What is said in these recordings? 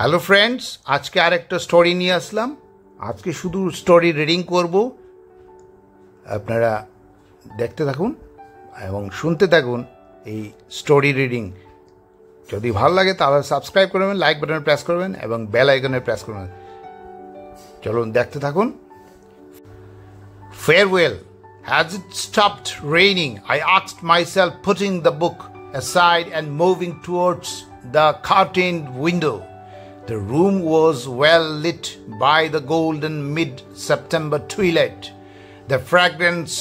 Hello friends, আজকে আরেকটা story নিয়ে আসলাম। আজকে শুধু স্টোরি রিডিং করব। আপনারা দেখতে থাকুন এবং শুনতে থাকুন এই স্টোরি রিডিং। যদি ভালো লাগে তাহলে সাবস্ক্রাইব করবেন, লাইক বাটনে প্রেস করবেন এবং বেল আইকনে প্রেস করবেন। চলুন দেখতে থাকুন। Farewell. Has it stopped raining? I asked myself, putting the book aside and moving towards the curtained window. The room was well lit by the golden mid-September twilight. The fragrance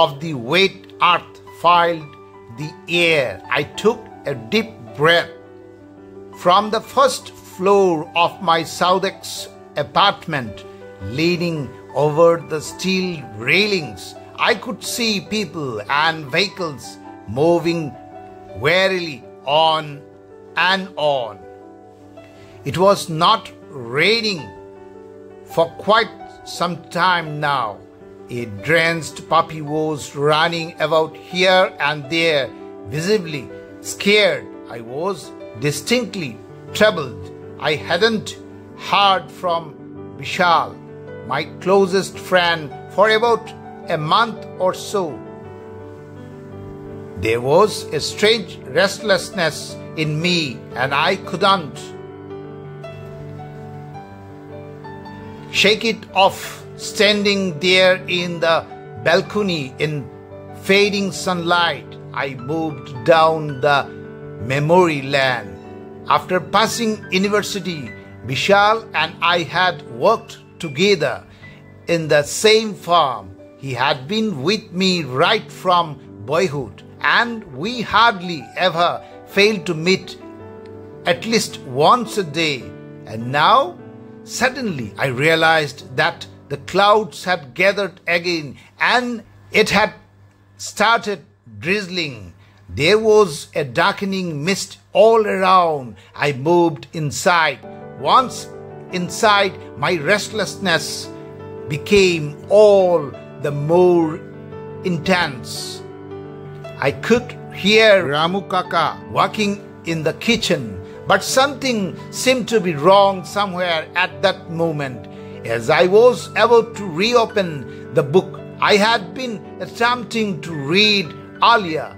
of the wet earth filled the air. I took a deep breath. From the first floor of my Southex apartment, leaning over the steel railings, I could see people and vehicles moving warily on and on. It was not raining for quite some time now. A drenched puppy was running about here and there, visibly scared. I was distinctly troubled. I hadn't heard from Vishal, my closest friend, for about a month or so. There was a strange restlessness in me, and I couldn't shake it off. Standing there in the balcony in fading sunlight, I moved down the memory lane. After passing university, Vishal and I had worked together in the same firm. He had been with me right from boyhood, and we hardly ever failed to meet at least once a day. And now, suddenly, I realized that the clouds had gathered again and it had started drizzling. There was a darkening mist all around. I moved inside. Once inside, my restlessness became all the more intense. I could hear Ramu Kaka walking in the kitchen, but something seemed to be wrong somewhere at that moment. As I was about to reopen the book I had been attempting to read earlier,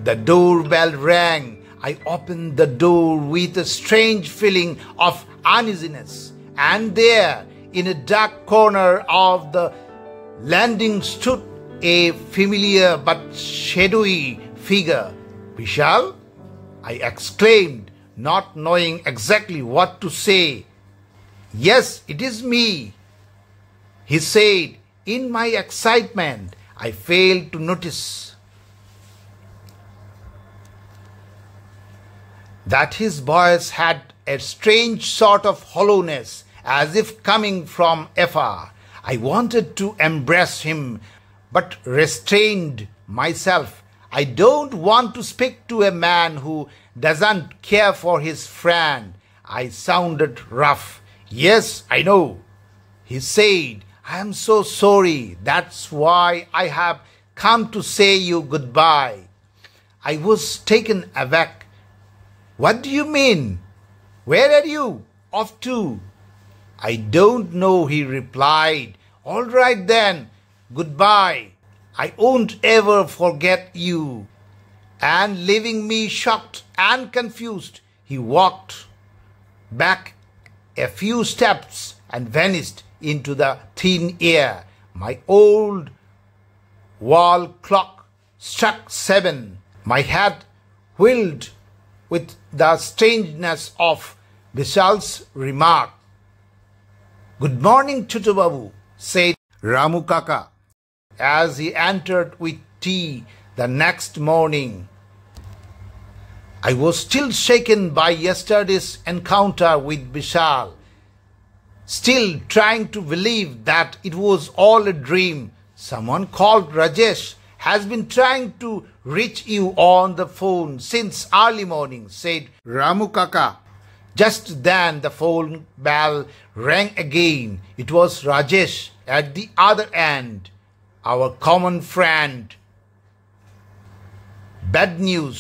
the doorbell rang. I opened the door with a strange feeling of uneasiness, and there, in a dark corner of the landing, stood a familiar but shadowy figure. "Vishal?" I exclaimed, not knowing exactly what to say. "Yes, it is me," he said. In my excitement, I failed to notice that his voice had a strange sort of hollowness, as if coming from afar. I wanted to embrace him, but restrained myself. I don't want to speak to a man who doesn't care for his friend. I sounded rough. "Yes, I know," he said. "I am so sorry. That's why I have come to say you goodbye." I was taken aback. "What do you mean? Where are you off to?" "I don't know," he replied. "All right then, goodbye. I won't ever forget you." And leaving me shocked and confused, he walked back a few steps and vanished into the thin air. My old wall clock struck 7. My head whirled with the strangeness of Vishal's remark. "Good morning, Tutu Babu," said Ramu Kaka as he entered with tea the next morning. I was still shaken by yesterday's encounter with Vishal, still trying to believe that it was all a dream. "Someone called Rajesh has been trying to reach you on the phone since early morning," said Ramu Kaka. Just then the phone bell rang again. It was Rajesh at the other end, our common friend. "Bad news,"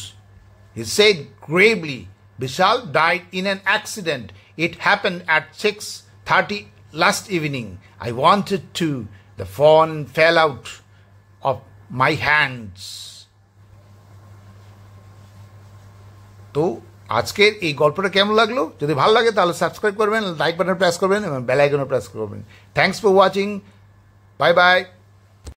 he said gravely. Vishal died in an accident. It happened at 6:30 last evening. I wanted to. The phone fell out of my hands. তো আজকের এই গল্পটা কেমন লাগলো? যদি ভালো লাগে তাহলে সাবস্ক্রাইব করবেন, লাইক বাটন প্রেস করবেন এবং বেল আইকনও প্রেস করবেন। Thanks for watching. Bye bye.